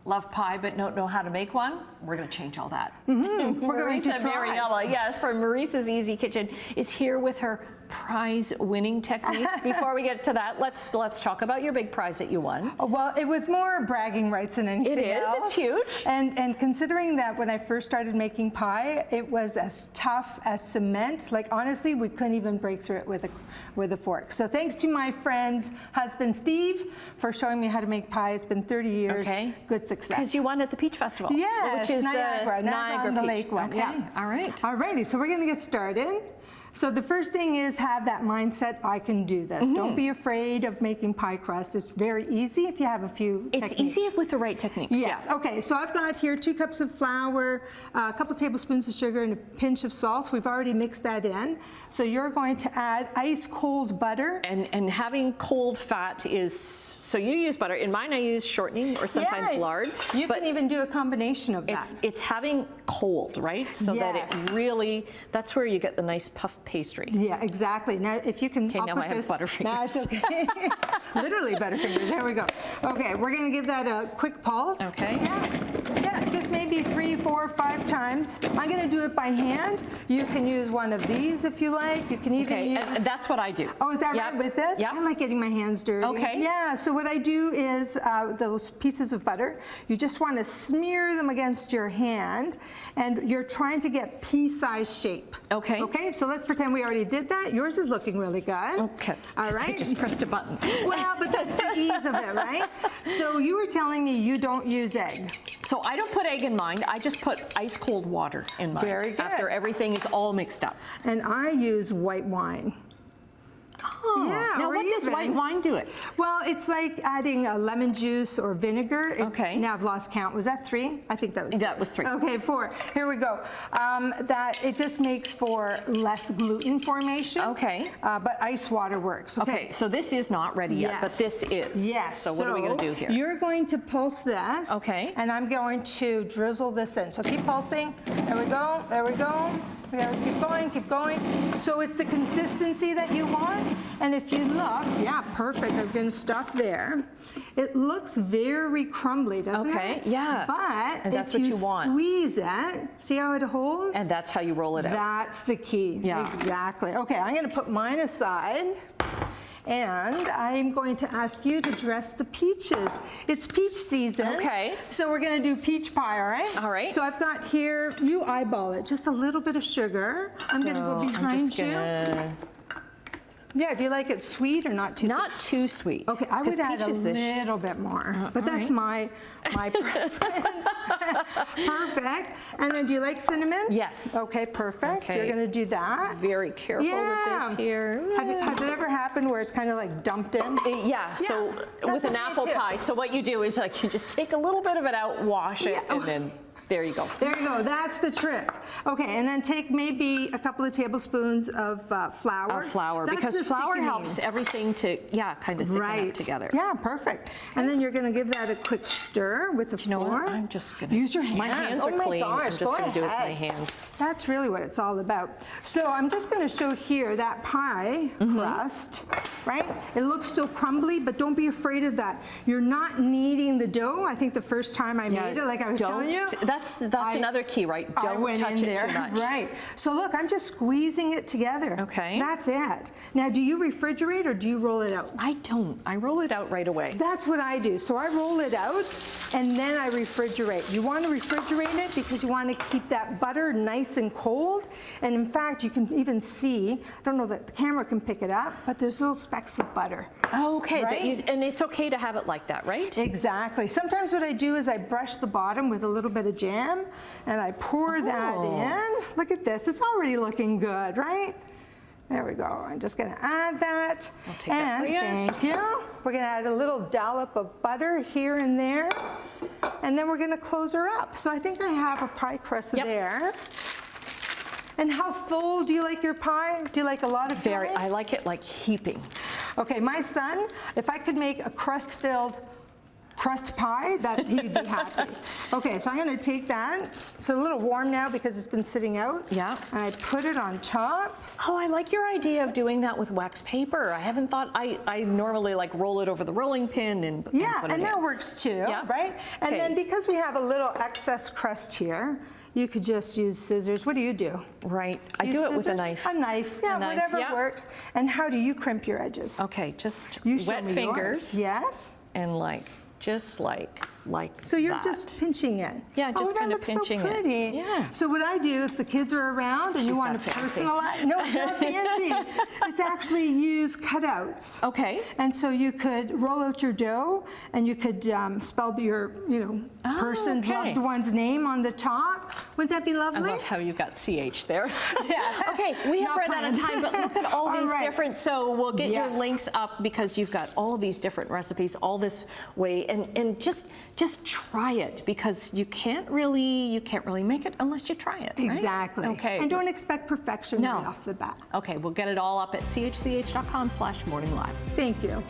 love pie but don't know how to make one, we're going to change all that. We're going to Marisa try. Mariella, yes, from Marisa's Easy Kitchen, is here with her prize-winning techniques. Before we get to that, let's talk about your big prize that you won. Well, it was more bragging rights than anything else. It's huge. And considering that when I first started making pie, it was as tough as cement. Like honestly, we couldn't even break through it with a fork. So thanks to my friend's husband, Steve, for showing me how to make pie. It's been 30 years. Okay. Good success. Because you won at the Peach Festival. Yes, which is Niagara on the Peach. lake one. Okay. Yeah. All right. Alrighty, so we're gonna get started. So the first thing is have that mindset, I can do this. Don't be afraid of making pie crust. It's very easy if you have a few techniques. It's easy with the right techniques. Yes, yeah. Okay, so I've got here 2 cups of flour, a couple tablespoons of sugar, and a pinch of salt. We've already mixed that in. So you're going to add ice cold butter. And having cold fat is, so you use butter. In mine I use shortening or sometimes lard. You can even do a combination of that. It's having cold, right? So that it really, that's where you get the nice puff pastry. Yeah, exactly. Now, if you can, okay, now I have butterfingers. That's okay. Literally butterfingers. There we go. Okay, we're going to give that a quick pulse. Okay. Yeah, just maybe 3, 4, 5 times. I'm going to do it by hand. You can use one of these if you like. You can even use... and that's what I do. Oh, is that right with this? Yeah. I like getting my hands dirty. Okay. Yeah, so what I do is those pieces of butter, you just want to smear them against your hand, and you're trying to get pea-sized shape. Okay. Okay, so let's pretend we already did that. Yours is looking really good. Okay. All right. I just pressed a button. Well, but that's the ease of it, right? So you were telling me you don't use egg. So I don't put egg in mine. I just put ice cold water in mine. Very good. After everything is all mixed up. And I use white wine. Oh, yeah, now what does white wine do it? Well, it's like adding a lemon juice or vinegar. Okay. Now I've lost count. Was that 3? I think that was 3. That was 3. Okay, 4. Here we go. That it just makes for less gluten formation. Okay. But ice water works. Okay, so this is not ready yet, but this is. Yes. So what are we going to do here? You're going to pulse this. Okay. And I'm going to drizzle this in. So keep pulsing. There we go. There we go. We gotta keep going, keep going. So it's the consistency that you want. And if you look, yeah, perfect. I'm gonna stop there. It looks very crumbly, doesn't it? Okay, yeah. But and that's if what you want. Squeeze it, see how it holds? And that's how you roll it out. That's the key. Yeah. Exactly. Okay, I'm gonna put mine aside. And I'm going to ask you to dress the peaches. It's peach season. Okay. So we're going to do peach pie, all right? All right. So I've got here, you eyeball it, just a little bit of sugar. I'm going to go behind you. Yeah, do you like it sweet or not too sweet? Not too sweet. Okay, I would add a little bit more, but that's my preference. Perfect. And then do you like cinnamon? Yes. Okay, perfect. Okay. You're going to do that. Very careful with this here. Has it ever happened where it's kind of like dumped in? Yeah, so with an apple pie, so what you do is like you just take a little bit of it out, wash it, and then there you go. There you go. That's the trick. Okay, and then take maybe a couple of tablespoons of flour. Because flour helps everything to, kind of thicken up together. Yeah, perfect. And then you're going to give that a quick stir with the flour. You know what? I'm just going to use your hands. My hands are clean. I'm just going to do it with my hands. That's really what it's all about. So I'm just going to show here that pie crust, right? It looks so crumbly, but don't be afraid of that. You're not kneading the dough. I think the first time I made it, like I was telling you. That's another key, right? Don't touch it too much. Right. So look, I'm just squeezing it together. Okay. That's it. Now, do you refrigerate or do you roll it out? I don't. I roll it out right away. That's what I do. So I roll it out and then I refrigerate. You want to refrigerate it because you want to keep that butter nice and cold. And in fact, you can even see, I don't know that the camera can pick it up, but there's little specks of butter. Okay. Right? And it's okay to have it like that, right? Exactly. Sometimes what I do is I brush the bottom with a little bit of jam and I pour that in. Look at this. It's already looking good, right? There we go. I'm just going to add that. I'll take that for you. Thank you. We're going to add a little dollop of butter here and there. And then we're going to close her up. So I think I have a pie crust there. And how full do you like your pie? Do you like a lot of filling? I like it like heaping. Okay, my son, if I could make a crust-filled crust pie, that he'd be happy. Okay, so I'm gonna take that. It's a little warm now because it's been sitting out. Yeah. And I put it on top. Oh, I like your idea of doing that with wax paper. I haven't thought, I normally like roll it over the rolling pin and Yeah, put it and in. that works too, Yeah. right? And Okay. then because we have a little excess crust here, you could just use scissors. What do you do? Right, I Use do it with a scissors? knife. A knife, yeah, knife, whatever yeah. works. And how do you crimp your edges? Okay, just You show wet me fingers. yours. Yes. And like, just like So you're that. just pinching it. Yeah, just that kinda looks pinching so it. pretty. Yeah. So what I do, if the kids are around and you She's want not to fancy. personalize, no, it's not fancy. It's actually use cutouts. Okay. And so you could roll out your dough and you could spell your, person's okay. loved one's name on the top. Wouldn't that be I lovely? love how you've got CH there. Yeah. Okay, we have Not run out of planned. time, but look at all All these right. different, so we'll get Yes. your links up because you've got all these different recipes all this way, and just try it because you can't really make it unless you try it, right? Exactly. Okay. And don't expect perfection No. right off the bat. Okay, we'll get it all up at chch.com/morninglive. Thank you.